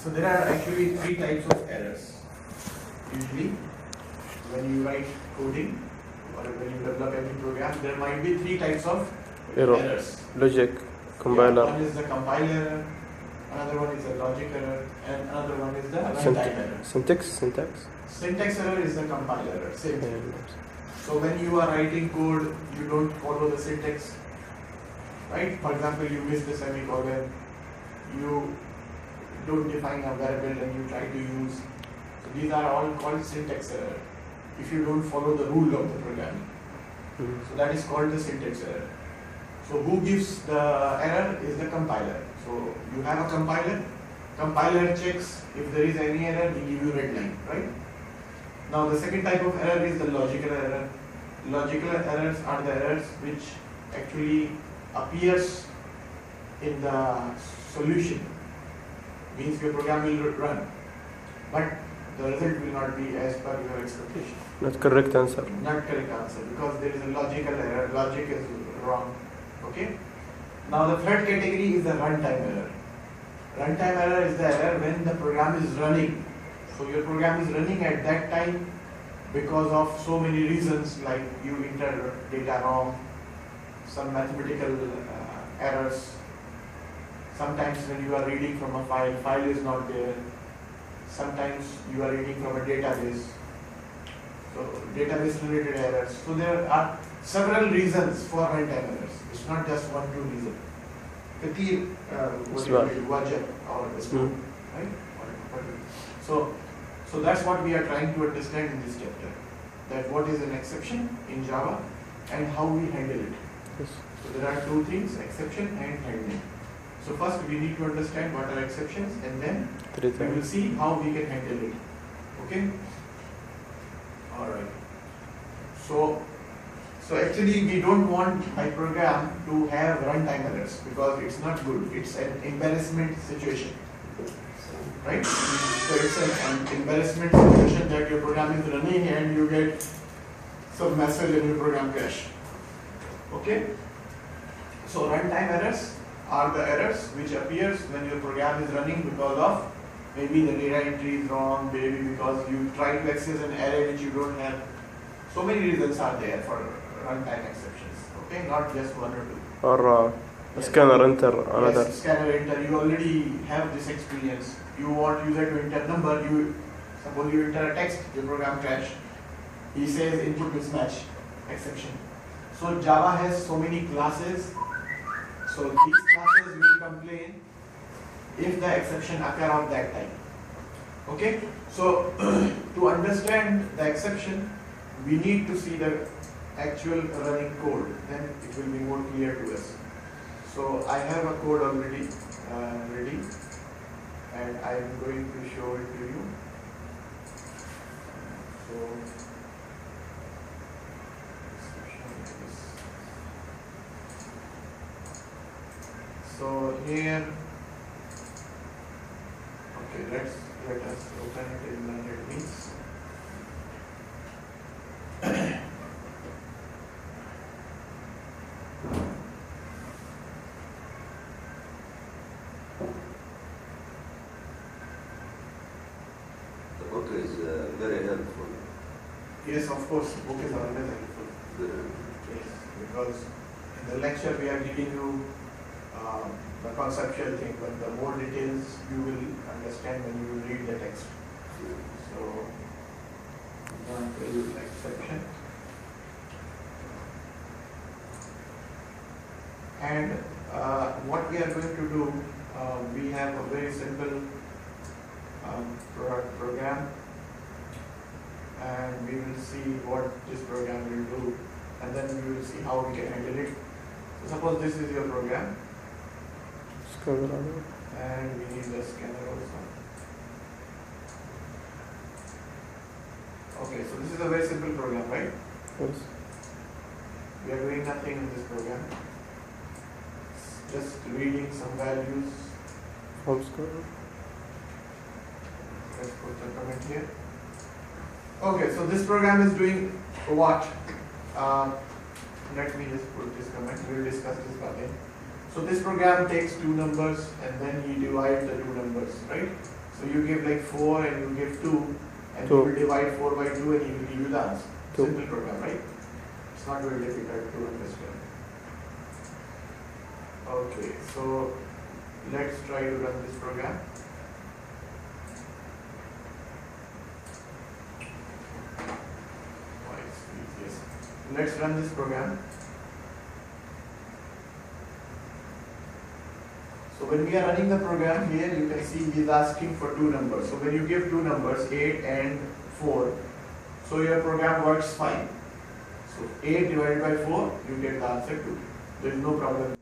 So there are actually three types of errors. Usually, when you write coding or when you develop any program, there might be three types of errors. Logic, compiler. One is the compiler error, another one is the logic error, and another one is the runtime error. Syntax error is the compiler error. Same thing. So when you are writing code, you don't follow the syntax, right? For example, you miss the semicolon, you don't define a variable and you try to use. So these are all called syntax error if you don't follow the rule of the programming. So that is called the syntax error. So who gives the error is the compiler. So you have a compiler checks if there is any error, he give you red line, right? Now the second type of error is the logical error. Logical errors are the errors which actually appears in the solution. Means your program will run, but the result will not be as per your expectation. Not correct answer. Not correct answer because there is a logical error. Logic is wrong. Okay. Now the third category is the runtime error. Runtime error is the error when the program is running. So your program is running at that time because of so many reasons, like you enter data wrong, some mathematical errors. Sometimes when you are reading from a file is not there. Sometimes you are reading from a database. So database related errors. So there are several reasons for runtime errors. It's not just one, two reasons. Right? So that's what we are trying to understand in this chapter. That what is an exception in Java and how we handle it. Yes. So there are two things, exception and handling. So first we need to understand what are exceptions and then we will see how we can handle it. Okay? Alright. So actually we don't want my program to have runtime errors because it's not good. It's an embarrassment situation. Right? So it's an embarrassment situation that your program is running and you get some message and your program crash. Okay? So runtime errors are the errors which appears when your program is running because of maybe the data entry is wrong, maybe because you try to access an array which you don't have. So many reasons are there for runtime exceptions. Okay, not just one or two. Or scanner enter another. Yes, scanner enter. You already have this experience. You want user to enter number. Suppose you enter a text, your program crash. He says input mismatch exception. So Java has so many classes. So these classes will complain if the exception occur on that time. Okay? So to understand the exception, we need to see the actual running code. Then it will be more clear to us. So I have a code already ready, and I am going to show it to you. So here, okay, let us open it in the NetBeans. The book is very helpful. Yes, of course, book is always helpful. Yes, because in the lecture we are giving you the conceptual thing, but the more details you will understand when you will read the text. So, non-value exception. And what we are going to do, we have a very simple program, and we will see what this program will do, and then we will see how we can handle it. So suppose this is your program, and we need the scanner also. Okay, so this is a very simple program, right? Yes. We are doing nothing in this program. Just reading some values. From score. Let's put the comment here. Okay, so this program is doing what? Let me just put this comment. We will discuss this again. So this program takes two numbers and then he divides the two numbers, right? So you give like 4 and you give 2 and Two. you will divide 4 by 2 and he will give you the answer. 2. Simple program, right? It's not very difficult to understand. Okay, so let's try to run this program. Yes. Let's run this program. So when we are running the program here, you can see he is asking for 2 numbers. So when you give 2 numbers, 8 and 4, so your program works fine. So 8 divided by 4, you get the answer 2. There is no problem.